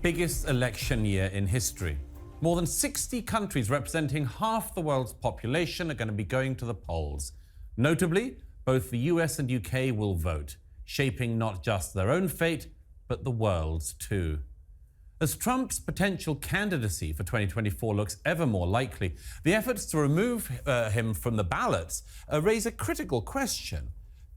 biggest election year in history. More than 60 countries representing half the world's population are going to be going to the polls. Notably, both the US and UK will vote, shaping not just their own fate, but the world's too. As Trump's potential candidacy for 2024 looks ever more likely, the efforts to remove him from the ballots raise a critical question.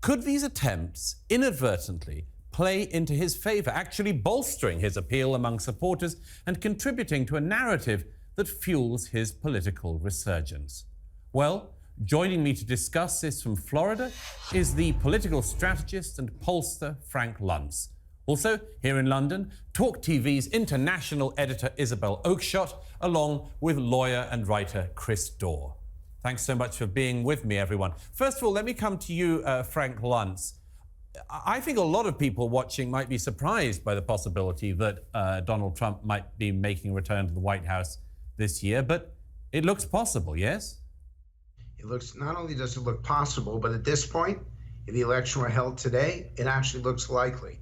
Could these attempts inadvertently play into his favour, actually bolstering his appeal among supporters and contributing to a narrative that fuels his political resurgence? Well, joining me to discuss this from Florida is the political strategist and pollster Frank Luntz. Also, here in London, Talk TV's international editor Isabel Oakeshott, along with lawyer and writer Chris Dorr. Thanks so much for being with me, everyone. First of all, let me come to you, Frank Luntz. I think a lot of people watching might be surprised by the possibility that Donald Trump might be making a return to the White House this year, but it looks possible, yes? It looks, not only does it look possible, but at this point, if the election were held today, it actually looks likely.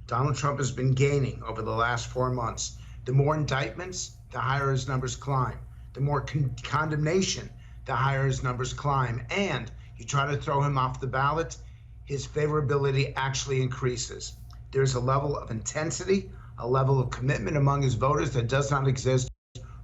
Donald Trump has been gaining over the last 4 months. The more indictments, the higher his numbers climb. The more condemnation, the higher his numbers climb. And you try to throw him off the ballot, his favorability actually increases. There's a level of intensity, a level of commitment among his voters that does not exist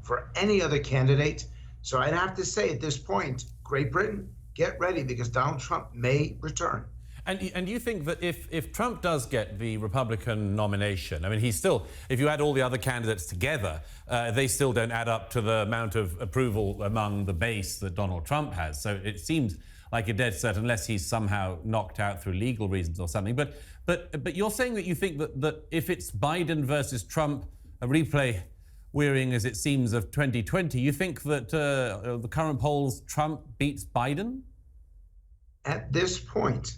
for any other candidate. So I'd have to say at this point, Great Britain, get ready because Donald Trump may return. And you think that if Trump does get the Republican nomination, I mean, he's still, if you add all the other candidates together, they still don't add up to the amount of approval among the base that Donald Trump has. So it seems like a dead cert unless he's somehow knocked out through legal reasons or something. But you're saying that you think that if it's Biden versus Trump, a replay wearying as it seems of 2020, you think that the current polls, Trump beats Biden? At this point,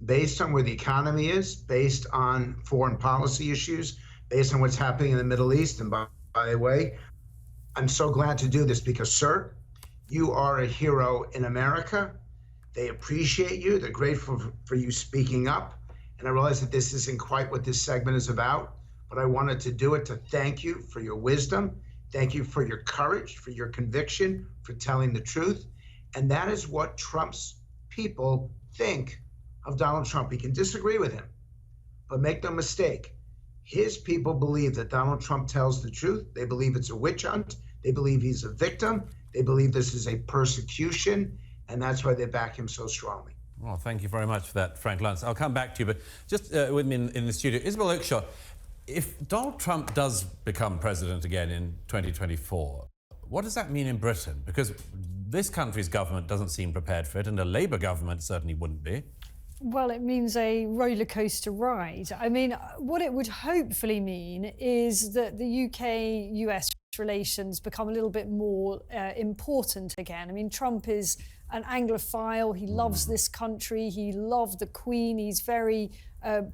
based on where the economy is, based on foreign policy issues, based on what's happening in the Middle East, and by the way, I'm so glad to do this because, sir, you are a hero in America. They appreciate you. They're grateful for you speaking up. And I realize that this isn't quite what this segment is about, but I wanted to do it to thank you for your wisdom. Thank you for your courage, for your conviction, for telling the truth. And that is what Trump's people think of Donald Trump. We can disagree with him, but make no mistake, his people believe that Donald Trump tells the truth. They believe it's a witch hunt. They believe he's a victim. They believe this is a persecution, and that's why they back him so strongly. Well, thank you very much for that, Frank Luntz. I'll come back to you, but just with me in the studio, Isabel Oakeshott, if Donald Trump does become president again in 2024, what does that mean in Britain? Because this country's government doesn't seem prepared for it, and a Labour government certainly wouldn't be. Well, it means a roller coaster ride. I mean, what it would hopefully mean is that the UK-US relations become a little bit more important again. I mean, Trump is an Anglophile. He loves this country. He loved the Queen. He's very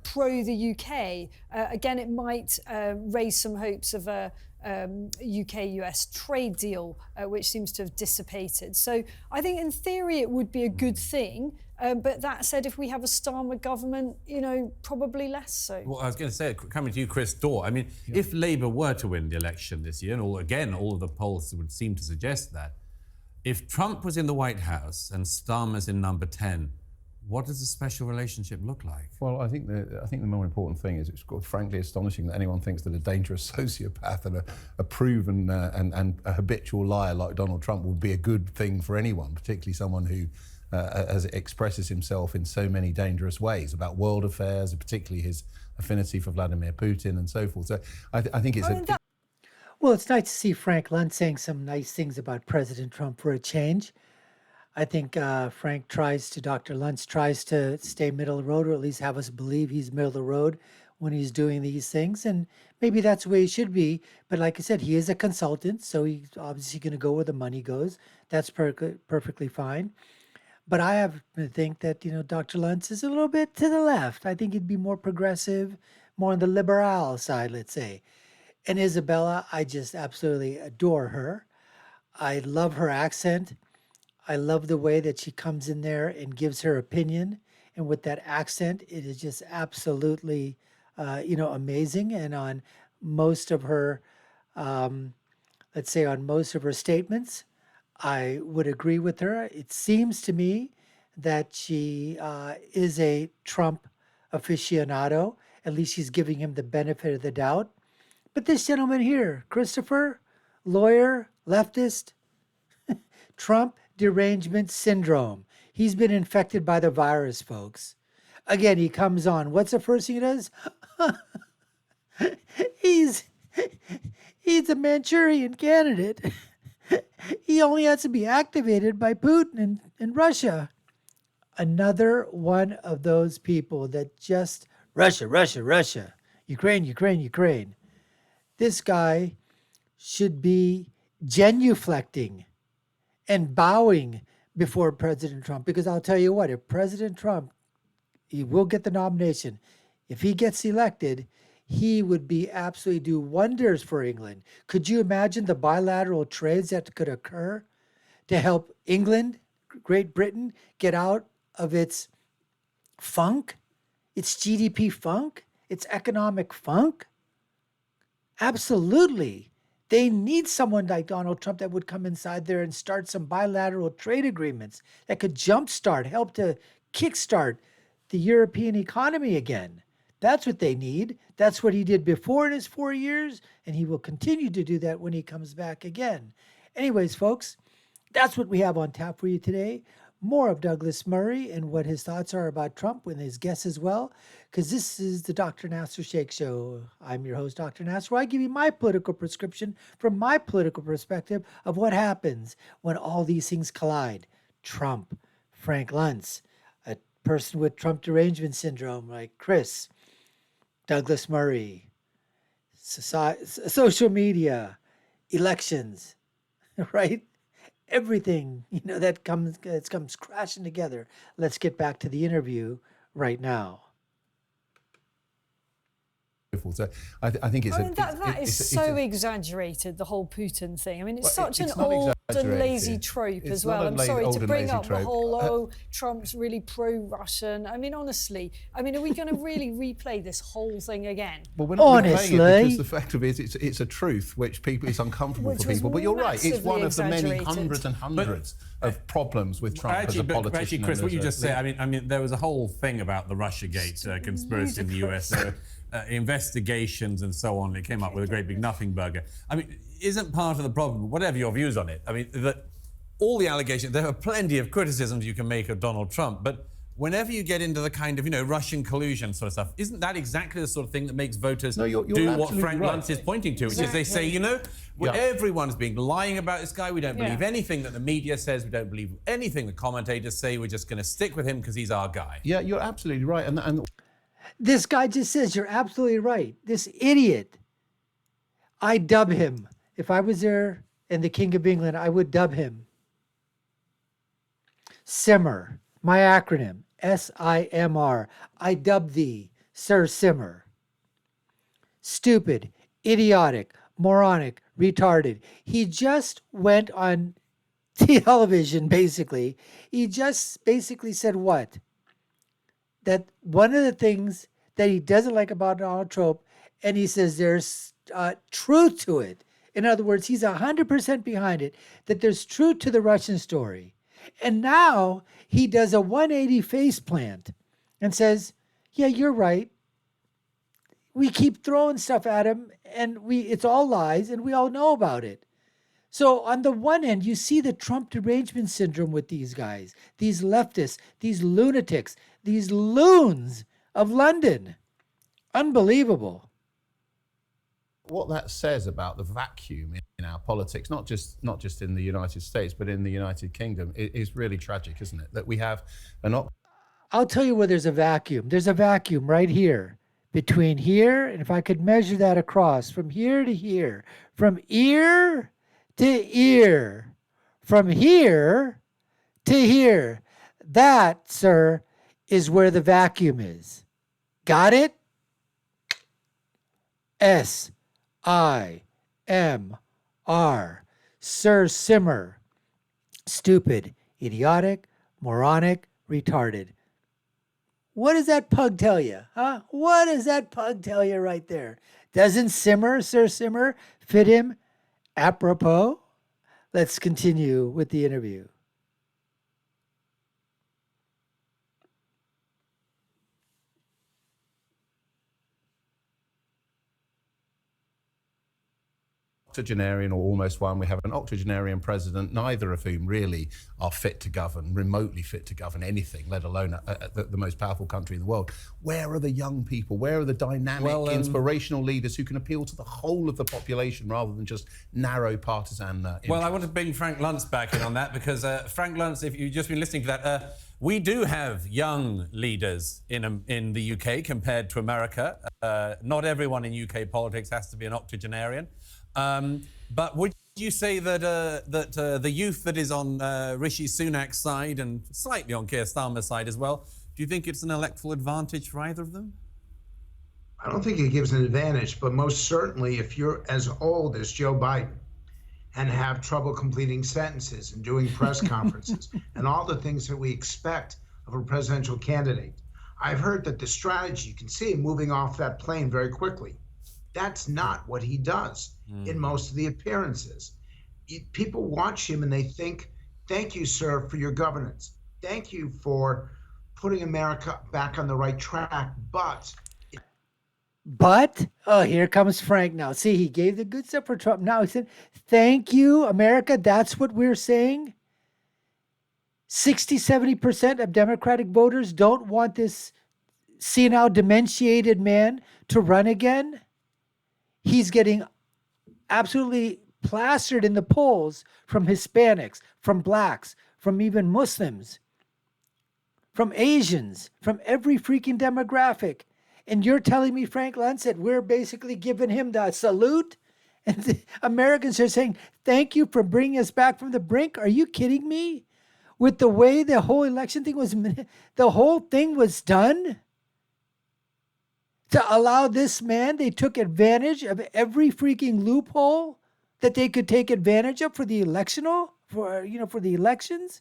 pro the UK. Again, it might raise some hopes of a UK-US trade deal, which seems to have dissipated. So I think in theory it would be a good thing. But that said, if we have a Starmer government, you know, probably less so. Well, I was going to say, coming to you, Chris Dorr, I mean, if Labour were to win the election this year, and all of the polls would seem to suggest that, if Trump was in the White House and Starmer's in number 10, what does the special relationship look like? Well, I think the more important thing is it's frankly astonishing that anyone thinks that a dangerous sociopath and a proven and a habitual liar like Donald Trump would be a good thing for anyone, particularly someone who as it expresses himself in so many dangerous ways about world affairs, and particularly his affinity for Vladimir Putin and so forth. So I think it's Well, it's nice to see Frank Luntz saying some nice things about President Trump for a change. I think Dr. Luntz tries to stay middle of the road, or at least have us believe he's middle of the road when he's doing these things. And maybe that's the way he should be. But like I said, he is a consultant, so he's obviously going to go where the money goes. That's perfectly fine. But I have to think that, you know, Dr. Luntz is a little bit to the left. I think he'd be more progressive, more on the liberal side, let's say. And Isabella, I just absolutely adore her. I love her accent. I love the way that she comes in there and gives her opinion. And with that accent, it is just absolutely, amazing. And on most of her, let's say, on most of her statements. I would agree with her. It seems to me that she is a Trump aficionado. At least she's giving him the benefit of the doubt. But this gentleman here, Christopher, lawyer, leftist, Trump derangement syndrome. He's been infected by the virus, folks. Again, he comes on. What's the first thing he does? he's a Manchurian candidate. He only has to be activated by Putin and Russia. Another one of those people that just Russia, Russia, Russia, Ukraine, Ukraine, Ukraine. This guy should be genuflecting and bowing before President Trump, because I'll tell you what, if President Trump, he will get the nomination. If he gets elected, he would be absolutely do wonders for England. Could you imagine the bilateral trades that could occur to help England, Great Britain, get out of its funk, its GDP funk, its economic funk? Absolutely. They need someone like Donald Trump that would come inside there and start some bilateral trade agreements that could jumpstart, help to kickstart the European economy again. That's what they need. That's what he did before in his 4 years, and he will continue to do that when he comes back again. Anyways, folks, that's what we have on tap for you today. More of Douglas Murray and what his thoughts are about Trump and his guests as well, because this is the Dr. Nasir Shaikh Show. I'm your host, Dr. Nasir, where I give you my political prescription from my political perspective of what happens when all these things collide. Trump, Frank Luntz, a person with Trump derangement syndrome like Chris, Douglas Murray, social media, elections, right? Everything, that comes crashing together. Let's get back to the interview right now. So I think it's that is so exaggerated, the whole Putin thing. I mean, it's such an old and lazy trope as well. I'm sorry to bring up the whole, Trump's really pro-Russian. I mean, honestly, are we going to really replay this whole thing again? Well, we're not replaying it because the fact of it is it's a truth which is uncomfortable for people. But you're right, it's one of the many hundreds and hundreds of problems with Trump as a politician. Actually, Chris, what you just said, I mean, there was a whole thing about the Russiagate conspiracy in the US. Investigations and so on. It came up with a great big nothing burger. I mean, isn't part of the problem, whatever your views on it, I mean, that all the allegations, there are plenty of criticisms you can make of Donald Trump, but whenever you get into the kind of, Russian collusion sort of stuff, isn't that exactly the sort of thing that makes voters do what Frank Luntz is pointing to, which is they say, everyone's been lying about this guy. We don't believe anything that the media says. We don't believe anything the commentators say. We're just going to stick with him because he's our guy. Yeah, you're absolutely right. And this guy just says, you're absolutely right. This idiot, I dub him. If I was there and the King of England, I would dub him Simmer, my acronym, S-I-M-R. I dub thee, Sir Simmer. Stupid, idiotic, moronic, retarded. He just went on television, basically. He just basically said what? That one of the things that he doesn't like about Donald Trump, and he says there's truth to it. In other words, he's 100% behind it, that there's truth to the Russian story. And now he does a 180 face plant and says, yeah, you're right. We keep throwing stuff at him, and it's all lies, and we all know about it. So on the one end, you see the Trump derangement syndrome with these guys, these leftists, these lunatics, these loons of London. Unbelievable. What that says about the vacuum in our politics, not just in the United States, but in the United Kingdom, is really tragic, isn't it? That we have I'll tell you where there's a vacuum. There's a vacuum right here, between here, and if I could measure that across, from here to here, from ear to ear, from here to here. That, sir, is where the vacuum is. Got it? S-I-M-R. Sir Simmer. Stupid, idiotic, moronic, retarded. What does that pug tell you? Huh? What does that pug tell you right there? Doesn't Sir Simmer fit him apropos? Let's continue with the interview. Octogenarian, or almost one. We have an octogenarian president, neither of whom really are fit to govern, remotely fit to govern anything, let alone the most powerful country in the world. Where are the young people? Where are the dynamic, inspirational leaders who can appeal to the whole of the population rather than just narrow partisan interests? Well, I want to bring Frank Luntz back in on that because, Frank Luntz, if you've just been listening to that, we do have young leaders in the UK compared to America. Not everyone in UK politics has to be an octogenarian. But would you say that the youth that is on Rishi Sunak's side and slightly on Keir Starmer's side as well, do you think it's an electoral advantage for either of them? I don't think it gives an advantage, but most certainly if you're as old as Joe Biden and have trouble completing sentences and doing press conferences and all the things that we expect of a presidential candidate, I've heard that the strategy, you can see him moving off that plane very quickly. That's not what he does in most of the appearances. People watch him and they think, thank you, sir, for your governance. Thank you for putting America back on the right track. But, oh, here comes Frank now. See, he gave the good stuff for Trump. Now he said, thank you, America. That's what we're saying. 60-70% of Democratic voters don't want this senile, dementiated man to run again. He's getting absolutely plastered in the polls from Hispanics, from blacks, from even Muslims, from Asians, from every freaking demographic. And you're telling me, Frank Luntz, that we're basically giving him the salute? And the Americans are saying, thank you for bringing us back from the brink? Are you kidding me? With the way the whole election thing was, the whole thing was done? To allow this man, they took advantage of every freaking loophole that they could take advantage of for the for the elections.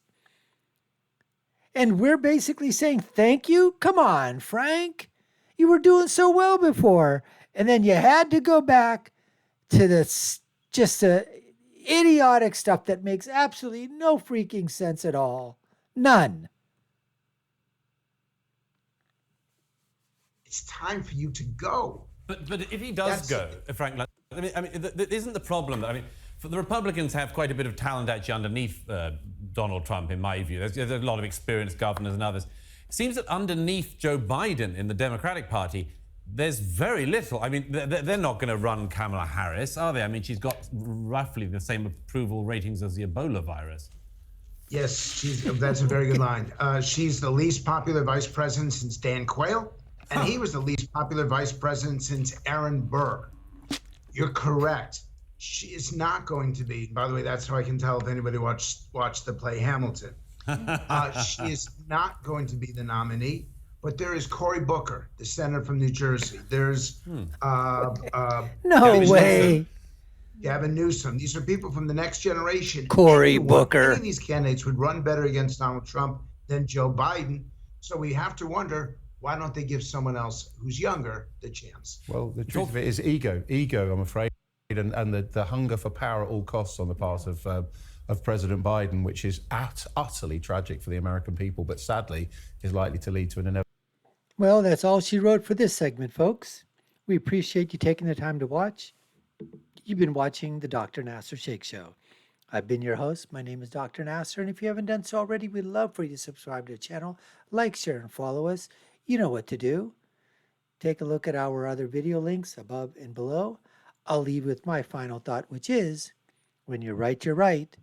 And we're basically saying, thank you. Come on, Frank. You were doing so well before. And then you had to go back to this just idiotic stuff that makes absolutely no freaking sense at all. None. It's time for you to go. But if he does go, Frank, isn't the problem that, the Republicans have quite a bit of talent actually underneath Donald Trump, in my view. There's a lot of experienced governors and others. It seems that underneath Joe Biden in the Democratic Party, there's very little. They're not going to run Kamala Harris, are they? She's got roughly the same approval ratings as the Ebola virus. Yes, that's a very good line. She's the least popular vice president since Dan Quayle. And he was the least popular vice president since Aaron Burr. You're correct. She is not going to be, by the way, that's how I can tell if anybody watched the play Hamilton. She is not going to be the nominee, but there is Cory Booker, the senator from New Jersey. There's no way. Gavin Newsom. These are people from the next generation. Cory Booker. Any of these candidates would run better against Donald Trump than Joe Biden. So we have to wonder, why don't they give someone else who's younger the chance? Well, the truth of it is ego, I'm afraid, and the hunger for power at all costs on the part of President Biden, which is utterly tragic for the American people, but sadly is likely to lead to an inevitable. Well, that's all she wrote for this segment, folks. We appreciate you taking the time to watch. You've been watching the Dr. Nasir Shaikh Show. I've been your host. My name is Dr. Nasir, and if you haven't done so already, we'd love for you to subscribe to the channel, like, share, and follow us. You know what to do. Take a look at our other video links above and below. I'll leave with my final thought, which is, when you're right, you're right.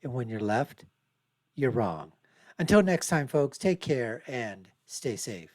And when you're left, you're wrong. Until next time, folks, take care and stay safe.